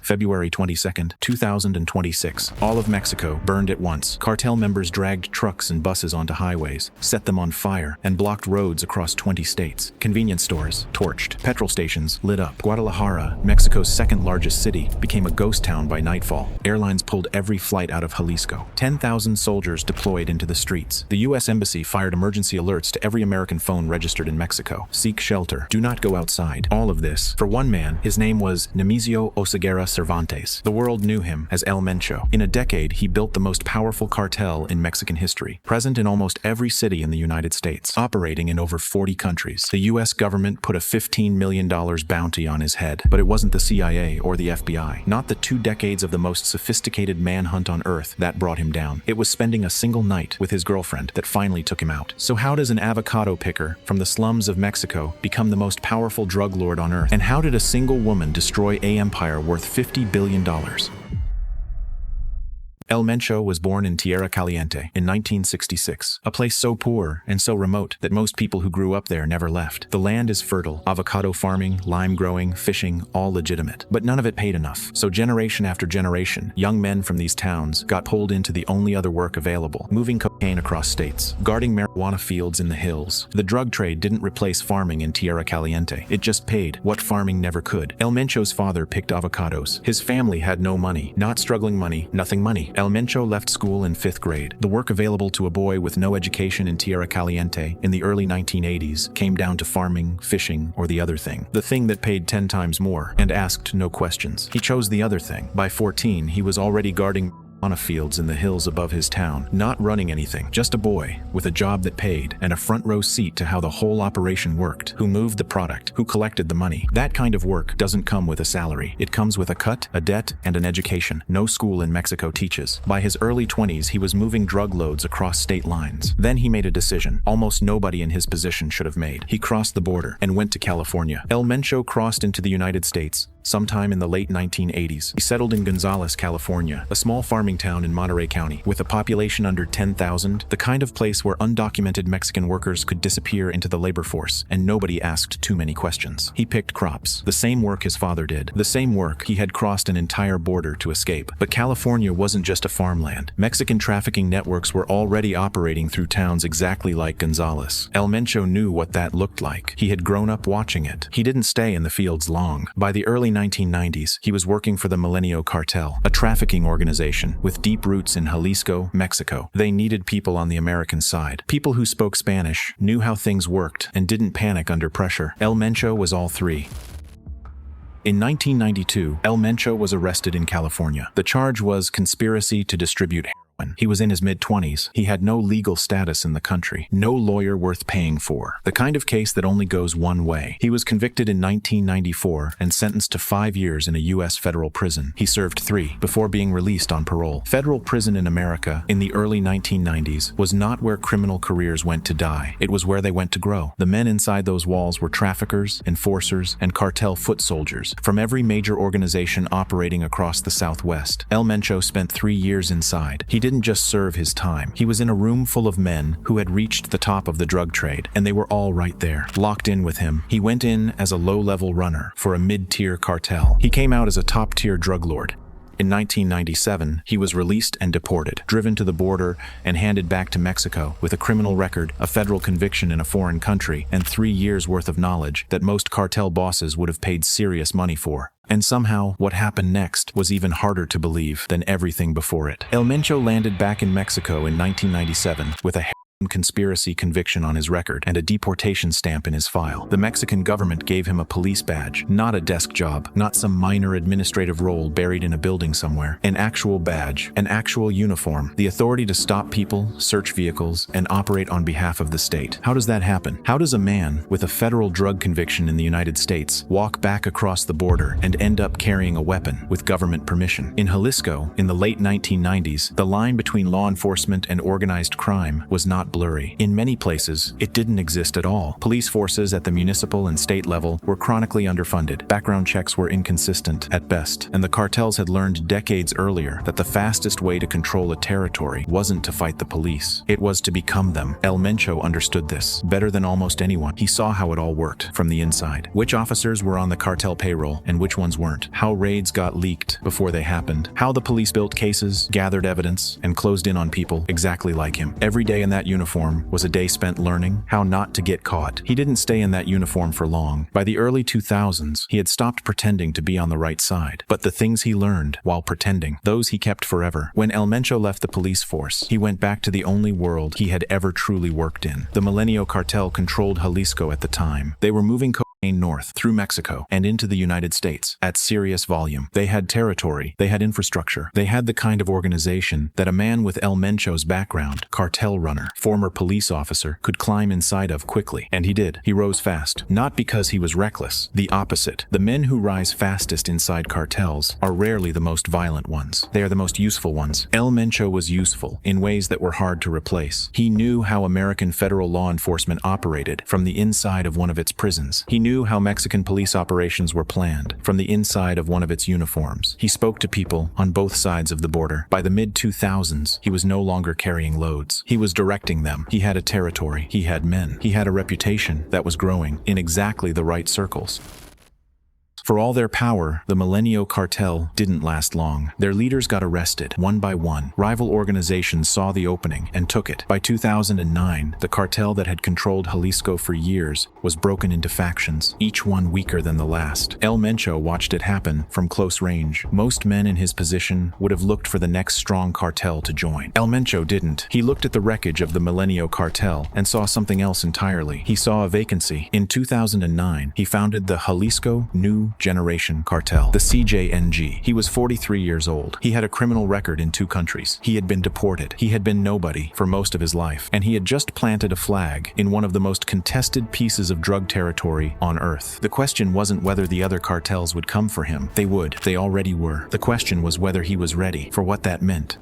February 22, 2026. All of Mexico burned at once. Cartel members dragged trucks and buses onto highways, set them on fire, and blocked roads across 20 states. Convenience stores torched. Petrol stations lit up. Guadalajara, Mexico's second-largest city, became a ghost town by nightfall. Airlines pulled every flight out of Jalisco. 10,000 soldiers deployed into the streets. The U.S. Embassy fired emergency alerts to every American phone registered in Mexico. Seek shelter. Do not go outside. All of this for one man. His name was Nemesio Oseguera Cervantes. The world knew him as El Mencho. In a decade, he built the most powerful cartel in Mexican history, present in almost every city in the United States, operating in over 40 countries. The U.S. government put a $15 million bounty on his head, but it wasn't the CIA or the FBI. Not the 2 decades of the most sophisticated manhunt on Earth that brought him down. It was spending a single night with his girlfriend that finally took him out. So how does an avocado picker from the slums of Mexico become the most powerful drug lord on Earth? And how did a single woman destroy an empire worth $50 billion? El Mencho was born in Tierra Caliente in 1966, a place so poor and so remote that most people who grew up there never left. The land is fertile, avocado farming, lime growing, fishing, all legitimate. But none of it paid enough. So generation after generation, young men from these towns got pulled into the only other work available, moving cocaine across states, guarding marijuana fields in the hills. The drug trade didn't replace farming in Tierra Caliente. It just paid what farming never could. El Mencho's father picked avocados. His family had no money, not struggling money, nothing money. El Mencho left school in 5th grade. The work available to a boy with no education in Tierra Caliente in the early 1980s came down to farming, fishing, or the other thing. The thing that paid 10 times more and asked no questions. He chose the other thing. By 14, he was already guarding on fields in the hills above his town, not running anything, just a boy with a job that paid and a front row seat to how the whole operation worked, who moved the product, who collected the money. That kind of work doesn't come with a salary. It comes with a cut, a debt, and an education no school in Mexico teaches. By his early 20s, he was moving drug loads across state lines. Then he made a decision almost nobody in his position should have made. He crossed the border and went to California. El Mencho crossed into the United States sometime in the late 1980s. He settled in Gonzales, California, a small farming town in Monterey County, with a population under 10,000, the kind of place where undocumented Mexican workers could disappear into the labor force, and nobody asked too many questions. He picked crops, the same work his father did, the same work he had crossed an entire border to escape. But California wasn't just a farmland. Mexican trafficking networks were already operating through towns exactly like Gonzales. El Mencho knew what that looked like. He had grown up watching it. He didn't stay in the fields long. By the early 1990s, he was working for the Milenio Cartel, a trafficking organization with deep roots in Jalisco, Mexico. They needed people on the American side, people who spoke Spanish, knew how things worked, and didn't panic under pressure. El Mencho was all three. In 1992, El Mencho was arrested in California. The charge was conspiracy to distribute heroin. He was in his mid-20s. He had no legal status in the country, no lawyer worth paying for. The kind of case that only goes one way. He was convicted in 1994 and sentenced to 5 years in a U.S. federal prison. He served 3 before being released on parole. Federal prison in America in the early 1990s was not where criminal careers went to die. It was where they went to grow. The men inside those walls were traffickers, enforcers, and cartel foot soldiers from every major organization operating across the Southwest. El Mencho spent 3 years inside. He didn't just serve his time. He was in a room full of men who had reached the top of the drug trade, and they were all right there, locked in with him. He went in as a low-level runner for a mid-tier cartel. He came out as a top-tier drug lord. In 1997, he was released and deported, driven to the border, and handed back to Mexico with a criminal record, a federal conviction in a foreign country, and 3 years' worth of knowledge that most cartel bosses would have paid serious money for. And somehow, what happened next was even harder to believe than everything before it. El Mencho landed back in Mexico in 1997 with a conspiracy conviction on his record and a deportation stamp in his file. The Mexican government gave him a police badge, not a desk job, not some minor administrative role buried in a building somewhere. An actual badge, an actual uniform, the authority to stop people, search vehicles, and operate on behalf of the state. How does that happen? How does a man with a federal drug conviction in the United States walk back across the border and end up carrying a weapon with government permission? In Jalisco, in the late 1990s, the line between law enforcement and organized crime was not not blurry. In many places, it didn't exist at all. Police forces at the municipal and state level were chronically underfunded. Background checks were inconsistent at best, and the cartels had learned decades earlier that the fastest way to control a territory wasn't to fight the police. It was to become them. El Mencho understood this better than almost anyone. He saw how it all worked from the inside. Which officers were on the cartel payroll and which ones weren't. How raids got leaked before they happened. How the police built cases, gathered evidence, and closed in on people exactly like him. Every day in that uniform was a day spent learning how not to get caught. He didn't stay in that uniform for long. By the early 2000s, he had stopped pretending to be on the right side. But the things he learned while pretending, those he kept forever. When El Mencho left the police force, he went back to the only world he had ever truly worked in. The Milenio cartel controlled Jalisco at the time. They were moving cocaine north through Mexico and into the United States at serious volume. They had territory, they had infrastructure, they had the kind of organization that a man with El Mencho's background, cartel runner, former police officer, could climb inside of quickly. And he did. He rose fast. Not because he was reckless. The opposite. The men who rise fastest inside cartels are rarely the most violent ones. They are the most useful ones. El Mencho was useful in ways that were hard to replace. He knew how American federal law enforcement operated from the inside of one of its prisons. He knew how Mexican police operations were planned from the inside of one of its uniforms. He spoke to people on both sides of the border. By the mid-2000s, he was no longer carrying loads. He was directing them. He had a territory. He had men. He had a reputation that was growing in exactly the right circles. For all their power, the Milenio cartel didn't last long. Their leaders got arrested, one by one. Rival organizations saw the opening and took it. By 2009, the cartel that had controlled Jalisco for years was broken into factions, each one weaker than the last. El Mencho watched it happen from close range. Most men in his position would have looked for the next strong cartel to join. El Mencho didn't. He looked at the wreckage of the Milenio cartel and saw something else entirely. He saw a vacancy. In 2009, he founded the Jalisco New Generation Cartel, the CJNG. He was 43 years old. He had a criminal record in 2 countries. He had been deported. He had been nobody for most of his life. And he had just planted a flag in one of the most contested pieces of drug territory on Earth. The question wasn't whether the other cartels would come for him. They would. They already were. The question was whether he was ready for what that meant.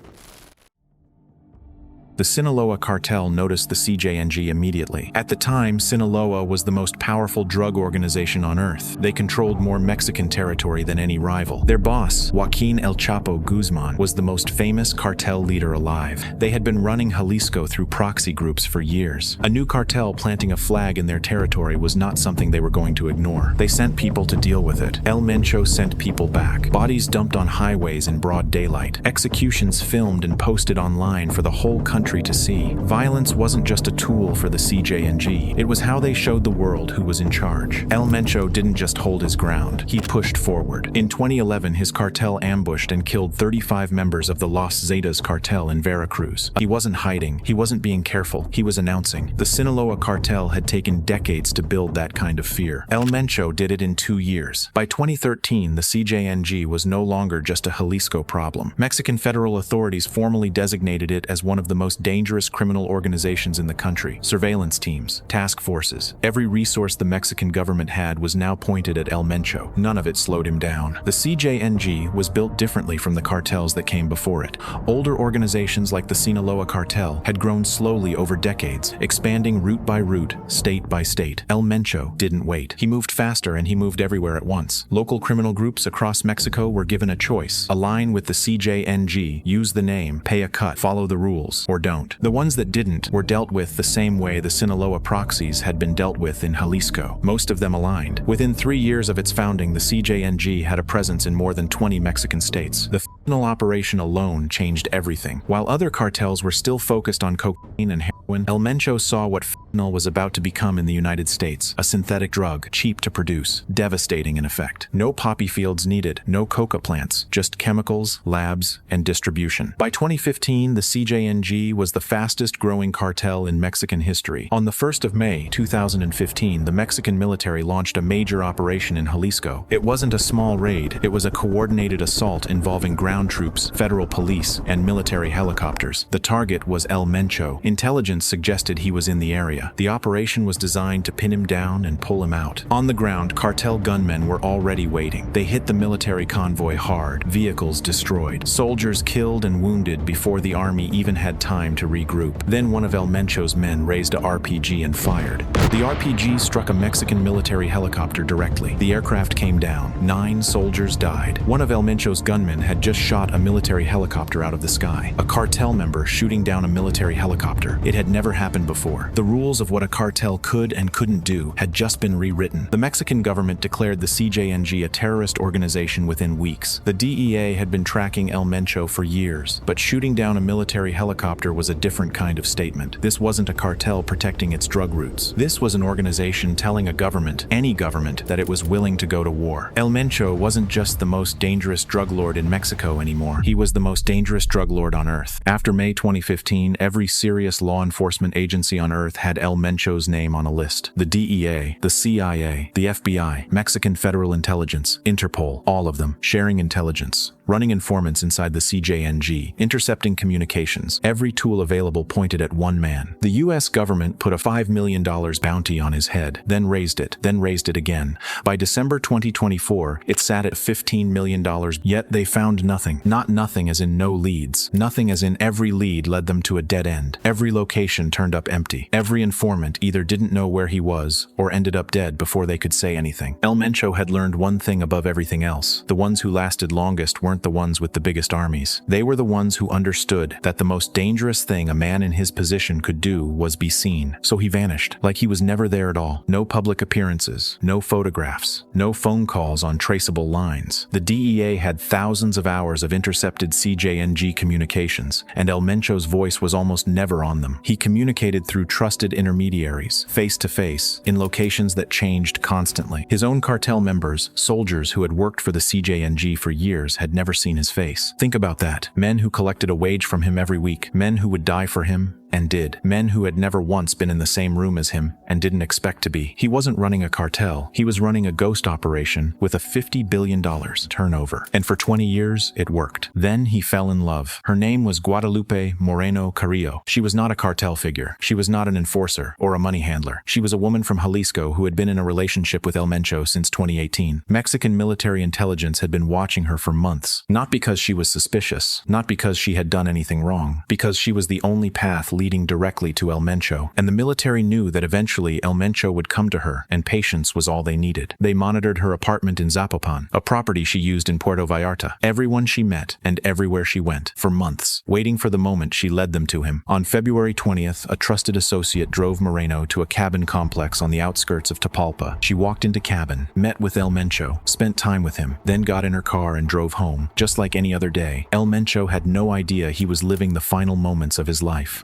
The Sinaloa cartel noticed the CJNG immediately. At the time, Sinaloa was the most powerful drug organization on Earth. They controlled more Mexican territory than any rival. Their boss, Joaquin El Chapo Guzman, was the most famous cartel leader alive. They had been running Jalisco through proxy groups for years. A new cartel planting a flag in their territory was not something they were going to ignore. They sent people to deal with it. El Mencho sent people back. Bodies dumped on highways in broad daylight. Executions filmed and posted online for the whole country to see. Violence wasn't just a tool for the CJNG. It was how they showed the world who was in charge. El Mencho didn't just hold his ground. He pushed forward. In 2011, his cartel ambushed and killed 35 members of the Los Zetas cartel in Veracruz. He wasn't hiding. He wasn't being careful. He was announcing. The Sinaloa cartel had taken decades to build that kind of fear. El Mencho did it in 2 years. By 2013, the CJNG was no longer just a Jalisco problem. Mexican federal authorities formally designated it as one of the most dangerous criminal organizations in the country. Surveillance teams, task forces, every resource the Mexican government had was now pointed at El Mencho. None of it slowed him down. The CJNG was built differently from the cartels that came before it. Older organizations like the Sinaloa cartel had grown slowly over decades, expanding route by route, state by state. El Mencho didn't wait. He moved faster and he moved everywhere at once. Local criminal groups across Mexico were given a choice. Align with the CJNG, use the name, pay a cut, follow the rules, or don't. The ones that didn't were dealt with the same way the Sinaloa proxies had been dealt with in Jalisco. Most of them aligned. Within 3 years of its founding, the CJNG had a presence in more than 20 Mexican states. The fentanyl operation alone changed everything. While other cartels were still focused on cocaine and heroin, El Mencho saw what fentanyl was about to become in the United States. A synthetic drug, cheap to produce, devastating in effect. No poppy fields needed, no coca plants, just chemicals, labs, and distribution. By 2015, the CJNG was the fastest growing cartel in Mexican history. On the 1st of May 2015, the Mexican military launched a major operation in Jalisco. It wasn't a small raid, it was a coordinated assault involving ground ground troops, federal police, and military helicopters. The target was El Mencho. Intelligence suggested he was in the area. The operation was designed to pin him down and pull him out. On the ground, cartel gunmen were already waiting. They hit the military convoy hard, vehicles destroyed, soldiers killed and wounded before the army even had time to regroup. Then one of El Mencho's men raised a RPG and fired. The RPG struck a Mexican military helicopter directly. The aircraft came down. 9 soldiers died. One of El Mencho's gunmen had just shot a military helicopter out of the sky. A cartel member shooting down a military helicopter. It had never happened before. The rules of what a cartel could and couldn't do had just been rewritten. The Mexican government declared the CJNG a terrorist organization within weeks. The DEA had been tracking El Mencho for years, but shooting down a military helicopter was a different kind of statement. This wasn't a cartel protecting its drug routes. This was an organization telling a government, any government, that it was willing to go to war. El Mencho wasn't just the most dangerous drug lord in Mexico anymore. He was the most dangerous drug lord on Earth. After May 2015, every serious law enforcement agency on Earth had El Mencho's name on a list. The DEA, the CIA, the FBI, Mexican Federal Intelligence, Interpol, all of them, sharing intelligence, running informants inside the CJNG, intercepting communications. Every tool available pointed at one man. The US government put a $5 million bounty on his head, then raised it again. By December 2024, it sat at $15 million, yet they found nothing. Not nothing as in no leads. Nothing as in every lead led them to a dead end. Every location turned up empty. Every informant either didn't know where he was or ended up dead before they could say anything. El Mencho had learned one thing above everything else. The ones who lasted longest weren't the ones with the biggest armies. They were the ones who understood that the most dangerous thing a man in his position could do was be seen. So he vanished, like he was never there at all. No public appearances, no photographs, no phone calls on traceable lines. The DEA had thousands of hours of intercepted CJNG communications, and El Mencho's voice was almost never on them. He communicated through trusted intermediaries, face to face, in locations that changed constantly. His own cartel members, soldiers who had worked for the CJNG for years, had never seen his face. Think about that. Men who collected a wage from him every week. Men who would die for him, and did. Men who had never once been in the same room as him and didn't expect to be. He wasn't running a cartel. He was running a ghost operation with a $50 billion turnover. And for 20 years, it worked. Then he fell in love. Her name was Guadalupe Moreno Carrillo. She was not a cartel figure. She was not an enforcer or a money handler. She was a woman from Jalisco who had been in a relationship with El Mencho since 2018. Mexican military intelligence had been watching her for months. Not because she was suspicious, not because she had done anything wrong, because she was the only path leading directly to El Mencho, and the military knew that eventually El Mencho would come to her, and patience was all they needed. They monitored her apartment in Zapopan, a property she used in Puerto Vallarta, everyone she met and everywhere she went, for months, waiting for the moment she led them to him. On February 20th, a trusted associate drove Moreno to a cabin complex on the outskirts of Tapalpa. She walked into cabin, met with El Mencho, spent time with him, then got in her car and drove home. Just like any other day, El Mencho had no idea he was living the final moments of his life.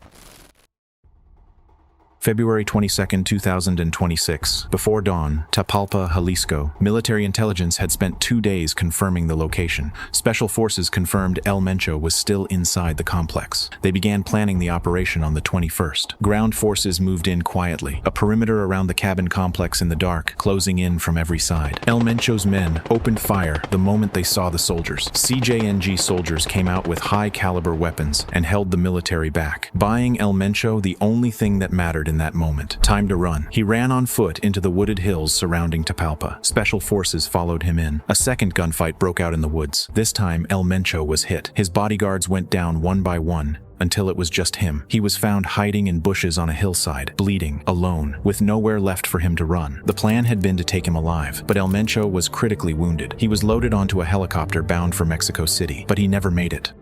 February 22, 2026. Before dawn, Tapalpa, Jalisco. Military intelligence had spent 2 days confirming the location. Special forces confirmed El Mencho was still inside the complex. They began planning the operation on the 21st. Ground forces moved in quietly, a perimeter around the cabin complex in the dark, closing in from every side. El Mencho's men opened fire the moment they saw the soldiers. CJNG soldiers came out with high-caliber weapons and held the military back, buying El Mencho the only thing that mattered in that moment. Time to run. He ran on foot into the wooded hills surrounding Tapalpa. Special forces followed him in. A second gunfight broke out in the woods. This time, El Mencho was hit. His bodyguards went down one by one, until it was just him. He was found hiding in bushes on a hillside, bleeding, alone, with nowhere left for him to run. The plan had been to take him alive, but El Mencho was critically wounded. He was loaded onto a helicopter bound for Mexico City, but he never made it.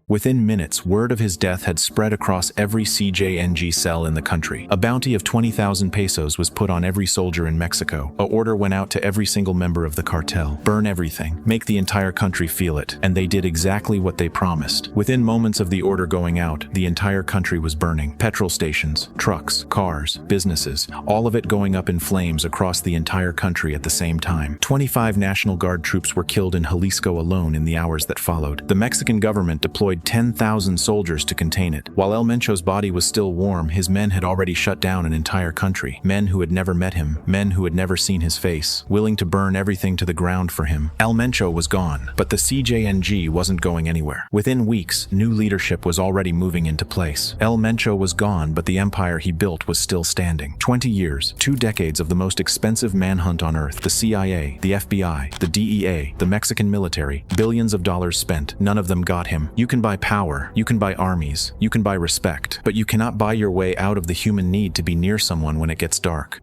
Within minutes, word of his death had spread across every CJNG cell in the country. A bounty of 20,000 pesos was put on every soldier in Mexico. An order went out to every single member of the cartel. Burn everything. Make the entire country feel it. And they did exactly what they promised. Within moments of the order going out, the entire country was burning. Petrol stations, trucks, cars, businesses, all of it going up in flames across the entire country at the same time. 25 National Guard troops were killed in Jalisco alone in the hours that followed. The Mexican government deployed deployed 10,000 soldiers to contain it. While El Mencho's body was still warm, his men had already shut down an entire country. Men who had never met him, men who had never seen his face, willing to burn everything to the ground for him. El Mencho was gone, but the CJNG wasn't going anywhere. Within weeks, new leadership was already moving into place. El Mencho was gone, but the empire he built was still standing. 20 years, 2 decades of the most expensive manhunt on Earth, the CIA, the FBI, the DEA, the Mexican military, billions of dollars spent, none of them got him. You can buy power, you can buy armies, you can buy respect, but you cannot buy your way out of the human need to be near someone when it gets dark.